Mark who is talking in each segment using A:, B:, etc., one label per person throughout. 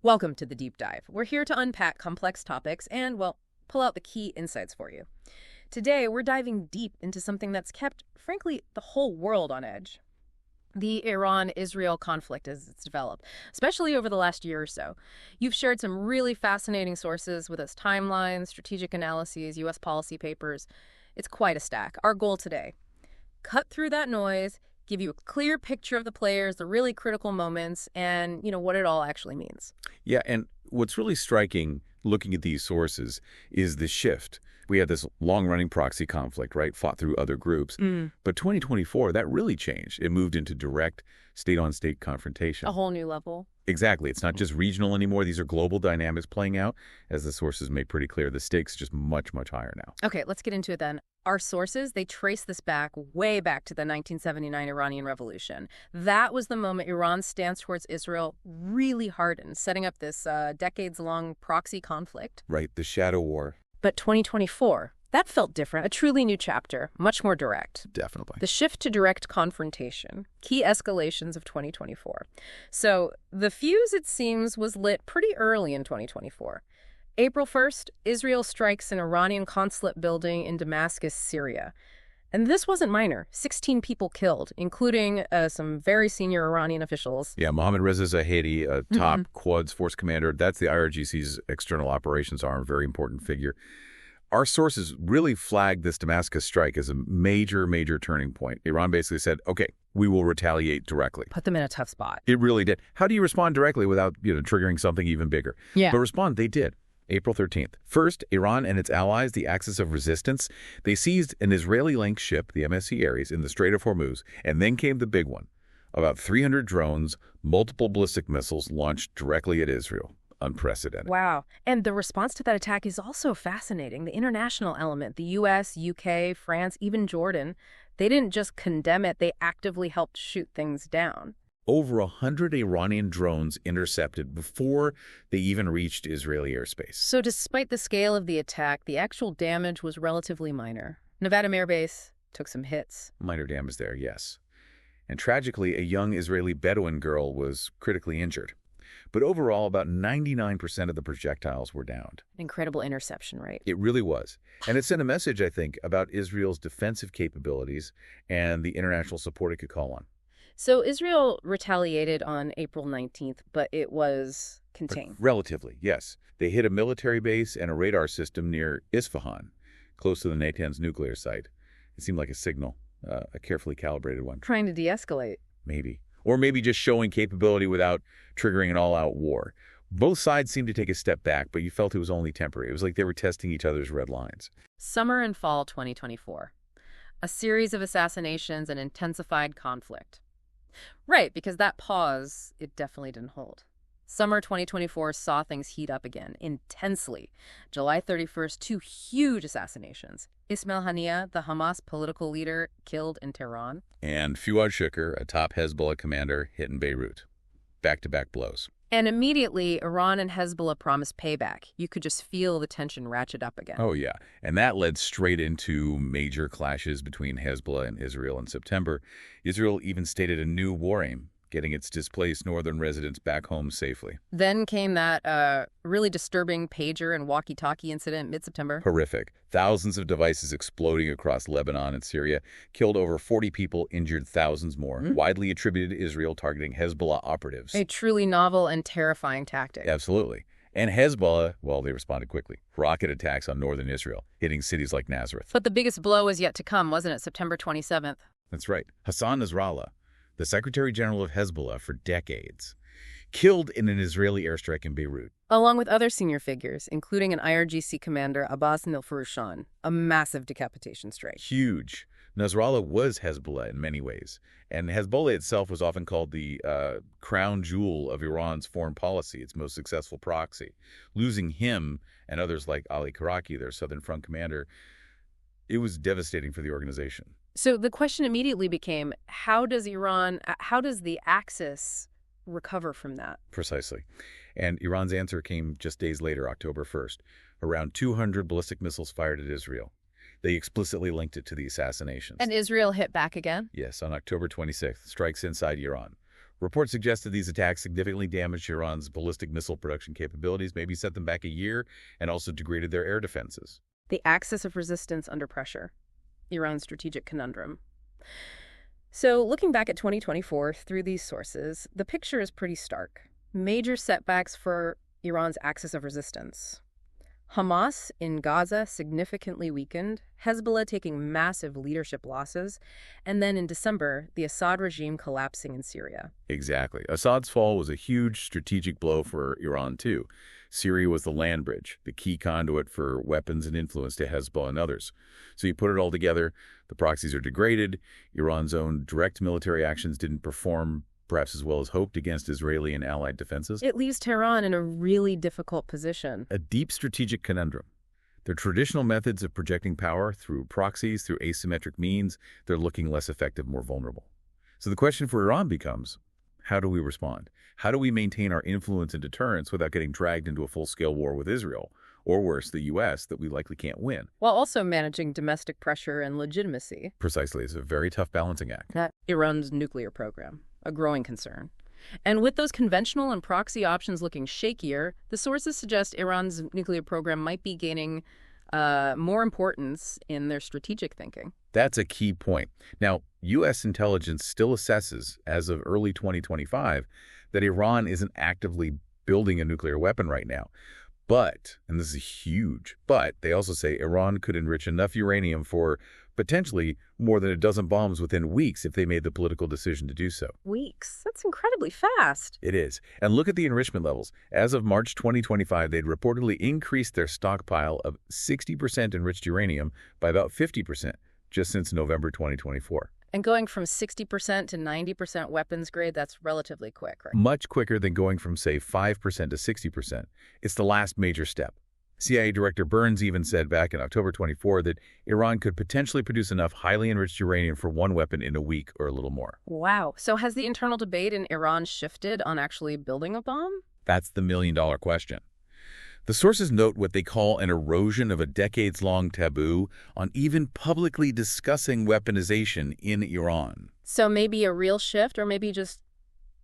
A: Welcome to the Deep Dive. We're here to unpack complex topics and, well, pull out the key insights for you. Today, we're diving deep into something that's kept, frankly, the whole world on edge. The Iran-Israel conflict as it's developed, especially over the last year or so. You've shared some really fascinating sources with us, timelines, strategic analyses, U.S. policy papers. It's quite a stack. Our goal today, cut through that noise, give you a clear picture of the players, the really critical moments, and, what it all actually means.
B: Yeah, and what's really striking looking at these sources is the shift. We had this long-running proxy conflict, right, fought through other groups. But 2024, that really changed. It moved into direct state-on-state confrontation.
A: A whole new level.
B: Exactly. It's not just regional anymore. These are global dynamics playing out. As the sources make pretty clear, the stakes are just much, much higher now.
A: Okay, let's get into it then. Our sources, they trace this way back to the 1979 Iranian Revolution. That was the moment Iran's stance towards Israel really hardened, setting up this decades-long proxy conflict.
B: Right, the shadow war.
A: But 2024, that felt different, a truly new chapter, much more direct.
B: Definitely.
A: The shift to direct confrontation, key escalations of 2024. So the fuse, it seems, was lit pretty early in 2024. April 1st, Israel strikes an Iranian consulate building in Damascus, Syria. And this wasn't minor. 16 people killed, including some very senior Iranian officials.
B: Yeah, Mohammad Reza Zahedi, a top Quds force commander. That's the IRGC's external operations arm, very important figure. Our sources really flagged this Damascus strike as a major, major turning point. Iran basically said, okay, we will retaliate directly.
A: Put them in a tough spot.
B: It really did. How do you respond directly without, triggering something even bigger?
A: Yeah.
B: But respond, they did. April 13th. First, Iran and its allies, the Axis of Resistance, they seized an Israeli-linked ship, the MSC Ares, in the Strait of Hormuz, and then came the big one. About 300 drones, multiple ballistic missiles launched directly at Israel. Unprecedented.
A: Wow. And the response to that attack is also fascinating. The international element, the U.S., UK, France, even Jordan, they didn't just condemn it, they actively helped shoot things down.
B: Over 100 Iranian drones intercepted before they even reached Israeli airspace.
A: So despite the scale of the attack, the actual damage was relatively minor. Nevada Air Base took some hits.
B: Minor damage there, yes. And tragically, a young Israeli Bedouin girl was critically injured. But overall, about 99% of the projectiles were downed.
A: Incredible interception rate.
B: It really was. And it sent a message, I think, about Israel's defensive capabilities and the international support it could call on.
A: So Israel retaliated on April 19th, but it was contained.
B: But relatively, yes. They hit a military base and a radar system near Isfahan, close to the Natanz nuclear site. It seemed like a signal, a carefully calibrated one.
A: Trying to de-escalate.
B: Maybe. Or maybe just showing capability without triggering an all-out war. Both sides seemed to take a step back, but you felt it was only temporary. It was like they were testing each other's red lines.
A: Summer and fall 2024. A series of assassinations and intensified conflict. Right, because that pause, it definitely didn't hold. Summer 2024 saw things heat up again, intensely. July 31st, 2 huge assassinations. Ismail Haniyeh, the Hamas political leader, killed in Tehran.
B: And Fuad Shukr, a top Hezbollah commander, hit in Beirut. Back-to-back blows.
A: And immediately, Iran and Hezbollah promised payback. You could just feel the tension ratchet up again.
B: Oh, yeah. And that led straight into major clashes between Hezbollah and Israel in September. Israel even stated a new war aim, getting its displaced northern residents back home safely.
A: Then came that really disturbing pager and walkie-talkie incident mid-September.
B: Horrific. Thousands of devices exploding across Lebanon and Syria, killed over 40 people, injured thousands more, widely attributed to Israel targeting Hezbollah operatives.
A: A truly novel and terrifying tactic.
B: Absolutely. And Hezbollah, well, they responded quickly. Rocket attacks on northern Israel, hitting cities like Nazareth.
A: But the biggest blow was yet to come, wasn't it? September 27th.
B: That's right. Hassan Nasrallah, the Secretary General of Hezbollah for decades, killed in an Israeli airstrike in Beirut.
A: Along with other senior figures, including an IRGC commander, Abbas Nilfarushan, a massive decapitation strike.
B: Huge. Nasrallah was Hezbollah in many ways, and Hezbollah itself was often called the crown jewel of Iran's foreign policy, its most successful proxy. Losing him and others like Ali Karaki, their Southern Front commander, it was devastating for the organization.
A: So the question immediately became, how does the Axis recover from that?
B: Precisely. And Iran's answer came just days later, October 1st. Around 200 ballistic missiles fired at Israel. They explicitly linked it to the assassinations.
A: And Israel hit back again?
B: Yes, on October 26th, strikes inside Iran. Reports suggested these attacks significantly damaged Iran's ballistic missile production capabilities, maybe set them back a year, and also degraded their air defenses.
A: The axis of resistance under pressure. Iran's strategic conundrum. So, looking back at 2024 through these sources, the picture is pretty stark. Major setbacks for Iran's axis of resistance. Hamas in Gaza significantly weakened, Hezbollah taking massive leadership losses, and then in December, the Assad regime collapsing in Syria.
B: Exactly. Assad's fall was a huge strategic blow for Iran, too. Syria was the land bridge, the key conduit for weapons and influence to Hezbollah and others. So you put it all together, the proxies are degraded, Iran's own direct military actions didn't perform perhaps as well as hoped against Israeli and allied defenses.
A: It leaves Tehran in a really difficult position.
B: A deep strategic conundrum. Their traditional methods of projecting power through proxies, through asymmetric means, they're looking less effective, more vulnerable. So the question for Iran becomes, how do we respond? How do we maintain our influence and deterrence without getting dragged into a full-scale war with Israel, or worse, the U.S., that we likely can't win?
A: While also managing domestic pressure and legitimacy.
B: Precisely. It's a very tough balancing act.
A: Iran's nuclear program, a growing concern. And with those conventional and proxy options looking shakier, the sources suggest Iran's nuclear program might be gaining more importance in their strategic thinking.
B: That's a key point. Now, U.S. intelligence still assesses, as of early 2025, that Iran isn't actively building a nuclear weapon right now. But, and this is huge, but they also say Iran could enrich enough uranium for potentially more than a dozen bombs within weeks if they made the political decision to do so.
A: Weeks? That's incredibly fast.
B: It is. And look at the enrichment levels. As of March 2025, they'd reportedly increased their stockpile of 60% enriched uranium by about 50% just since November 2024.
A: And going from 60% to 90% weapons grade, that's relatively quick, right?
B: Much quicker than going from, say, 5% to 60%. It's the last major step. CIA Director Burns even said back in October 24 that Iran could potentially produce enough highly enriched uranium for one weapon in a week or a little more.
A: Wow. So has the internal debate in Iran shifted on actually building a bomb?
B: That's the million-dollar question. The sources note what they call an erosion of a decades-long taboo on even publicly discussing weaponization in Iran.
A: So maybe a real shift or maybe just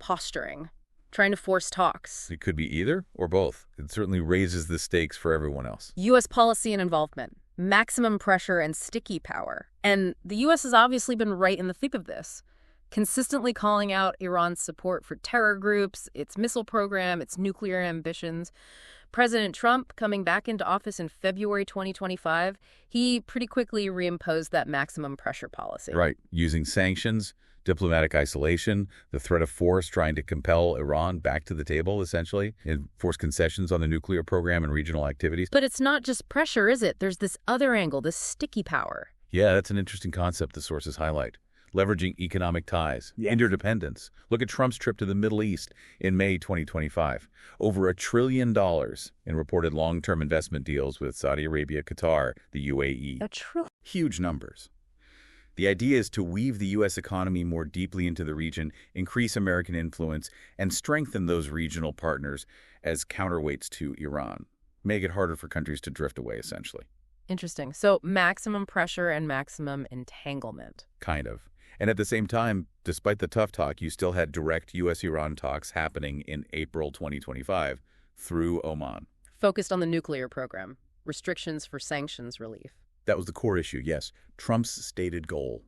A: posturing, trying to force talks.
B: It could be either or both. It certainly raises the stakes for everyone else.
A: U.S. policy and involvement, maximum pressure and sticky power. And the U.S. has obviously been right in the thick of this, consistently calling out Iran's support for terror groups, its missile program, its nuclear ambitions. President Trump, coming back into office in February 2025, he pretty quickly reimposed that maximum pressure policy.
B: Right, using sanctions, diplomatic isolation, the threat of force, trying to compel Iran back to the table, essentially, and force concessions on the nuclear program and regional activities.
A: But it's not just pressure, is it? There's this other angle, this sticky power.
B: Yeah, that's an interesting concept the sources highlight. Leveraging economic ties, interdependence. Look at Trump's trip to the Middle East in May 2025. Over $1 trillion in reported long-term investment deals with Saudi Arabia, Qatar, the UAE. Huge numbers. The idea is to weave the U.S. economy more deeply into the region, increase American influence, and strengthen those regional partners as counterweights to Iran. Make it harder for countries to drift away, essentially.
A: Interesting. So maximum pressure and maximum entanglement.
B: Kind of. And at the same time, despite the tough talk, you still had direct U.S.-Iran talks happening in April 2025 through Oman.
A: Focused on the nuclear program, restrictions for sanctions relief.
B: That was the core issue, yes. Trump's stated goal,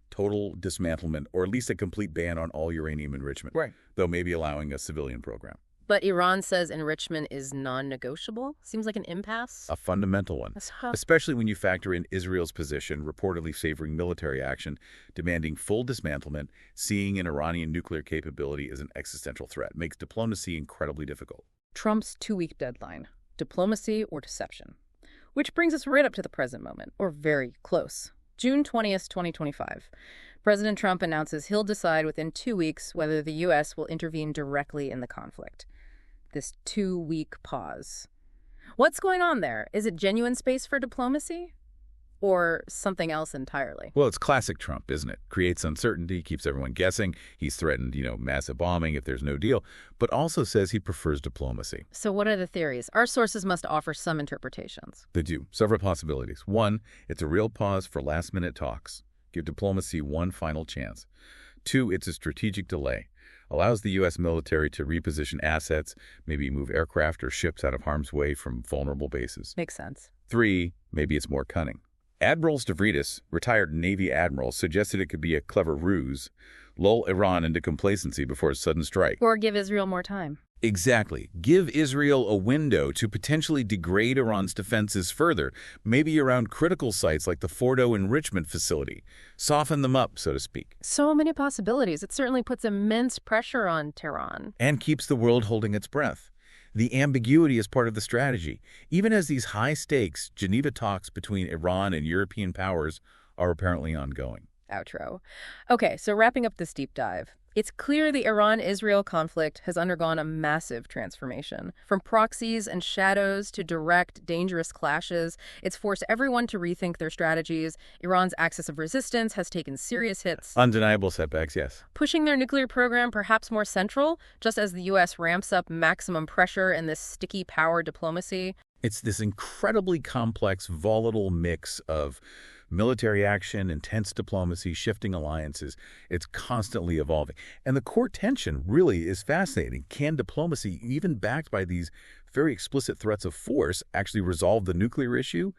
B: total dismantlement, or at least a complete ban on all uranium enrichment,
C: Right.
B: though maybe allowing a civilian program.
A: But Iran says enrichment is non-negotiable? Seems like an impasse.
B: A fundamental one,
A: That's tough.
B: especially when you factor in Israel's position, reportedly favoring military action, demanding full dismantlement, seeing an Iranian nuclear capability as an existential threat, makes diplomacy incredibly difficult.
A: Trump's 2-week deadline, diplomacy or deception. Which brings us right up to the present moment, or very close. June 20th, 2025. President Trump announces he'll decide within 2 weeks whether the U.S. will intervene directly in the conflict. This 2-week pause. What's going on there? Is it genuine space for diplomacy? Or something else entirely?
B: Well, it's classic Trump, isn't it? Creates uncertainty, keeps everyone guessing. He's threatened, massive bombing if there's no deal, but also says he prefers diplomacy.
A: So what are the theories? Our sources must offer some interpretations.
B: They do. Several possibilities. One, it's a real pause for last-minute talks. Give diplomacy one final chance. Two, it's a strategic delay. allows the U.S. military to reposition assets, maybe move aircraft or ships out of harm's way from vulnerable bases.
A: Makes sense.
B: 3, maybe it's more cunning. Admiral Stavridis, retired Navy admiral, suggested it could be a clever ruse, lull Iran into complacency before a sudden strike.
A: Or give Israel more time.
B: Exactly. Give Israel a window to potentially degrade Iran's defenses further, maybe around critical sites like the Fordo enrichment facility. Soften them up, so to speak.
A: So many possibilities. It certainly puts immense pressure on Tehran.
B: And keeps the world holding its breath. The ambiguity is part of the strategy. Even as these high-stakes Geneva talks between Iran and European powers are apparently ongoing.
A: Outro. Okay, so wrapping up this deep dive. It's clear the Iran-Israel conflict has undergone a massive transformation. From proxies and shadows to direct, dangerous clashes, it's forced everyone to rethink their strategies. Iran's axis of resistance has taken serious hits.
B: Undeniable setbacks, yes.
A: Pushing their nuclear program perhaps more central, just as the U.S. ramps up maximum pressure in this sticky power diplomacy.
B: It's this incredibly complex, volatile mix of military action, intense diplomacy, shifting alliances. It's constantly evolving. And the core tension really is fascinating. Can diplomacy, even backed by these very explicit threats of force, actually resolve the nuclear issue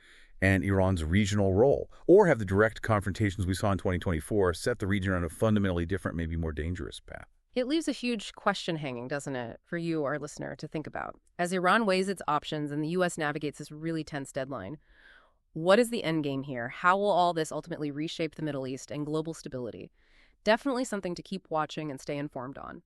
B: and Iran's regional role? Or have the direct confrontations we saw in 2024 set the region on a fundamentally different, maybe more dangerous path?
A: It leaves a huge question hanging, doesn't it, for you, our listener, to think about. As Iran weighs its options and the U.S. navigates this really tense deadline, what is the end game here? How will all this ultimately reshape the Middle East and global stability? Definitely something to keep watching and stay informed on.